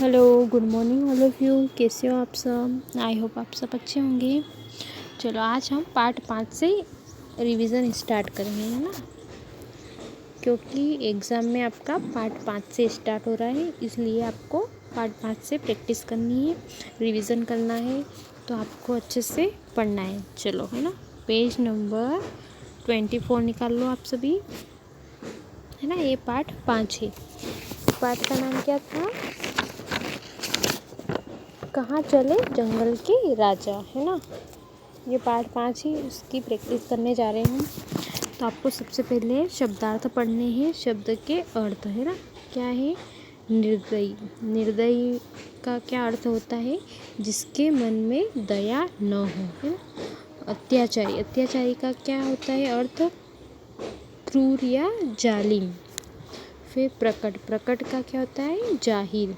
Hello, good morning all of you. कैसे हो आप सब? आई होप आप सब अच्छे होंगे। चलो आज हम पार्ट 5 से रिवीजन स्टार्ट करेंगे, है ना, क्योंकि एग्ज़ाम में आपका पार्ट 5 से स्टार्ट हो रहा है, इसलिए आपको पार्ट 5 से प्रैक्टिस करनी है, रिवीजन करना है, तो आपको अच्छे से पढ़ना है। चलो, है ना, पेज नंबर 24 निकाल लो आप सभी, है ना। ये पार्ट 5 है। पार्ट का नाम क्या था? कहाँ चले जंगल के राजा, है ना। ये पार्ट 5 ही उसकी प्रैक्टिस करने जा रहे हैं हम। तो आपको सबसे पहले शब्दार्थ पढ़ने हैं, शब्द के अर्थ, है ना। क्या है? निर्दयी। निर्दयी का क्या अर्थ होता है? जिसके मन में दया न हो, है ना। अत्याचारी। अत्याचारी का क्या होता है अर्थ? क्रूर या जालिम। फिर प्रकट। प्रकट का क्या होता है? जाहिर।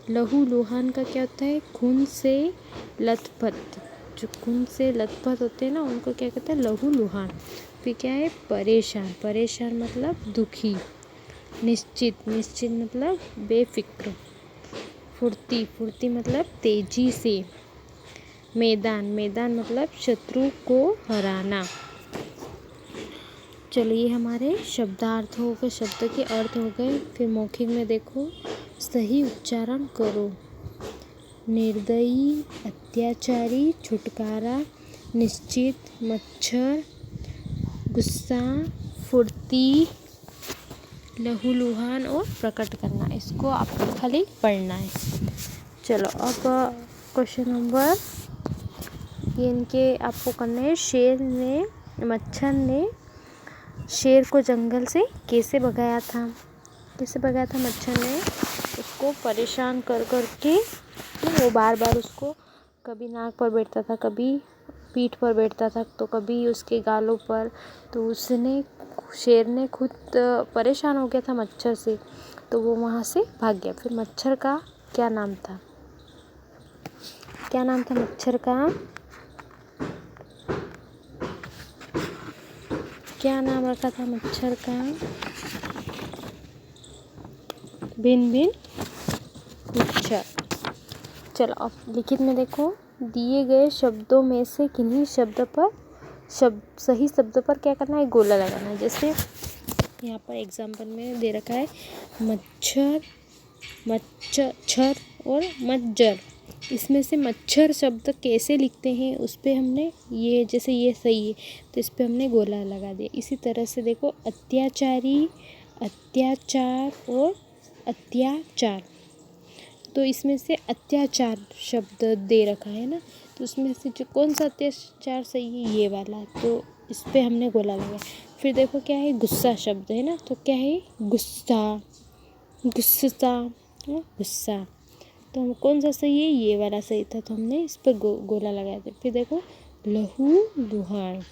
लहू लुहान का क्या होता है? खून से लथपथ। जो खून से लथपथ होते हैं ना, उनको क्या कहते हैं? लहू लुहान। फिर क्या है? परेशान। परेशान मतलब दुखी। निश्चित। निश्चित मतलब बेफिक्र। फुर्ती। फुर्ती मतलब तेजी से। मैदान। मैदान मतलब शत्रु को हराना। चलिए, हमारे शब्दार्थ हो गए, शब्द के अर्थ हो गए। फिर मौखिक में देखो, सही उच्चारण करो। निर्दयी, अत्याचारी, छुटकारा, निश्चित, मच्छर, गुस्सा, फुर्ती, लहूलुहान और प्रकट करना। इसको आपको खाली पढ़ना है। चलो, अब क्वेश्चन नंबर, ये इनके आपको करना है। मच्छर ने शेर को जंगल से कैसे भगाया था? कैसे भगाया था? मच्छर ने उसको परेशान कर के, वो बार बार उसको कभी नाक पर बैठता था, कभी पीठ पर बैठता था, तो कभी उसके गालों पर। तो शेर ने खुद परेशान हो गया था मच्छर से, तो वो वहाँ से भाग गया। फिर मच्छर का क्या नाम था? क्या नाम था मच्छर का? क्या नाम रखा था मच्छर का? भिन भिन मच्छर। चलो, अब लिखित में देखो, दिए गए शब्दों में से किन्हीं सही शब्द पर क्या करना है? गोला लगाना है। जैसे यहाँ पर एग्जाम्पल में दे रखा है मच्छर, मच्छर और मज्जर। इसमें से मच्छर शब्द कैसे लिखते हैं उस पर हमने ये, जैसे ये सही है तो इस पर हमने गोला लगा दिया। इसी तरह से देखो, अत्याचारी, अत्याचार और अत्याचार, तो इसमें से अत्याचार शब्द दे रखा है ना, तो उसमें से जो कौन सा अत्याचार सही है? ये वाला, तो इस पर हमने गोला लगाया। फिर देखो क्या है? गुस्सा शब्द है ना, तो क्या है? गुस्सा, गुस्सा, गुस्सा, तो हम कौन सा सही है? ये वाला सही था, तो हमने इस पर गोला लगाया था। फिर देखो, लहू लुहान,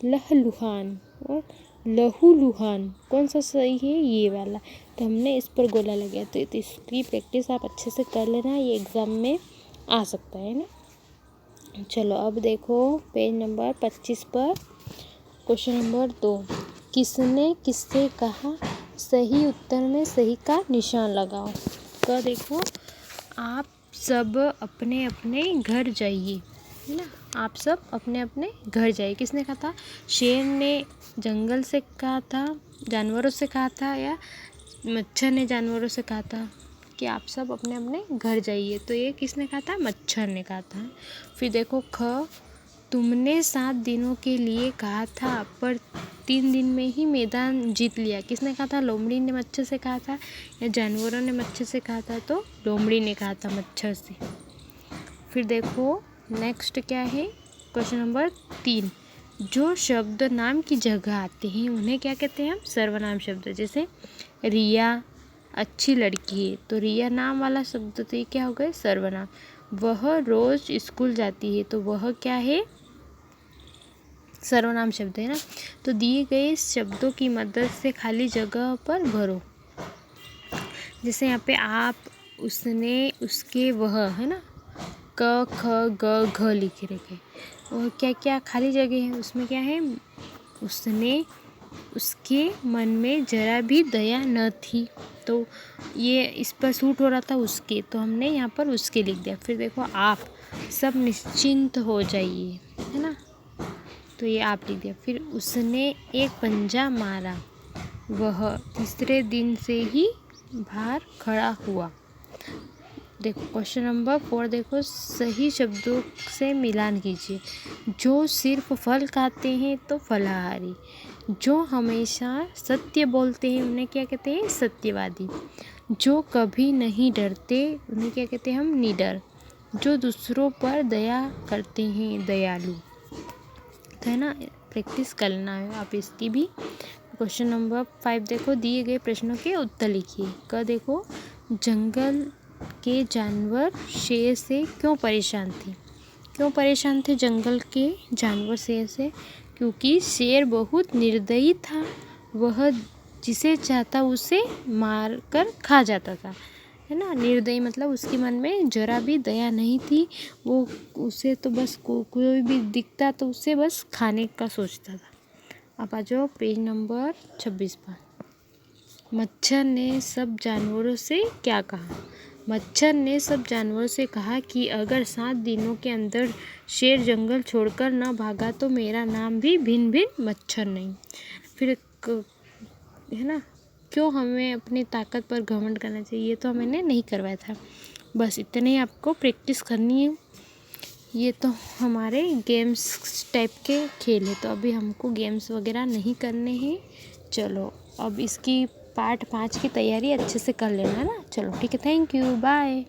लहलुहान और लहूलुहान, कौन सा सही है? ये वाला, तो हमने इस पर गोला लगाया। तो इसकी प्रैक्टिस आप अच्छे से कर लेना, ये एग्ज़ाम में आ सकता है ना। चलो, अब देखो पेज नंबर 25 पर क्वेश्चन नंबर 2, किसने किससे कहा? सही उत्तर में सही का निशान लगाओ। तो देखो, आप सब अपने अपने घर जाइए, है ना। आप सब अपने अपने घर जाइए। किसने कहा था? शेर ने जंगल से कहा था, जानवरों से कहा था, या मच्छर ने जानवरों से कहा था कि आप सब अपने अपने घर जाइए? तो ये किसने कहा था? मच्छर ने कहा था। फिर देखो, ख, तुमने 7 दिनों के लिए कहा था, पर 3 दिन में ही मैदान जीत लिया। किसने कहा था? लोमड़ी ने मच्छर से कहा था, या जानवरों ने मच्छर से कहा था? तो लोमड़ी ने कहा था मच्छर से। फिर देखो नेक्स्ट क्या है? क्वेश्चन नंबर 3, जो शब्द नाम की जगह आते हैं उन्हें क्या कहते हैं हम? सर्वनाम शब्द। जैसे रिया अच्छी लड़की है, तो रिया नाम वाला शब्द, तो ये क्या हो गए? सर्वनाम। वह रोज स्कूल जाती है, तो वह क्या है? सर्वनाम शब्द है ना। तो दिए गए शब्दों की मदद से खाली जगह पर भरो। जैसे यहाँ पे आप, उसने, उसके, वह, है ना, क ख ग घ लिखे रखे, और क्या क्या खाली जगह है उसमें? क्या है? उसने, उसके मन में जरा भी दया न थी। तो ये इस पर सूट हो रहा था उसके, तो हमने यहाँ पर उसके लिख दिया। फिर देखो आप सब निश्चिंत हो जाइए, है ना, तो ये आप लिख दिया। फिर उसने एक पंजा मारा, वह तीसरे दिन से ही बाहर खड़ा हुआ। देखो क्वेश्चन नंबर 4 देखो, सही शब्दों से मिलान कीजिए। जो सिर्फ फल खाते हैं तो फलाहारी, जो हमेशा सत्य बोलते हैं उन्हें क्या कहते हैं, सत्यवादी। जो कभी नहीं डरते उन्हें क्या कहते हैं हम, निडर। जो दूसरों पर दया करते हैं दयालु। तो है ना, प्रैक्टिस करना है आप इसकी भी। क्वेश्चन नंबर 5 देखो, दिए गए प्रश्नों के उत्तर लिखिए। क देखो, जंगल के जानवर शेर से क्यों परेशान थे। क्यों परेशान थे जंगल के जानवर शेर से, क्योंकि शेर बहुत निर्दयी था। वह जिसे चाहता उसे मार कर खा जाता था, है ना। निर्दयी मतलब उसके मन में जरा भी दया नहीं थी। वो उसे तो बस कोई भी दिखता तो उसे बस खाने का सोचता था। अब आ जाओ पेज नंबर 26 पर। मच्छर ने सब जानवरों से क्या कहा। मच्छर ने सब जानवरों से कहा कि अगर 7 दिनों के अंदर शेर जंगल छोड़कर न भागा तो मेरा नाम भी भिन भिन मच्छर नहीं। फिर है ना, क्यों हमें अपनी ताकत पर घमंड करना चाहिए, ये तो मैंने नहीं करवाया था। बस इतने ही आपको प्रैक्टिस करनी है। ये तो हमारे गेम्स टाइप के खेल है, तो अभी हमको गेम्स वगैरह नहीं करने हैं। चलो अब इसकी पार्ट 5 की तैयारी अच्छे से कर लेना है ना। चलो ठीक है, थैंक यू, बाय।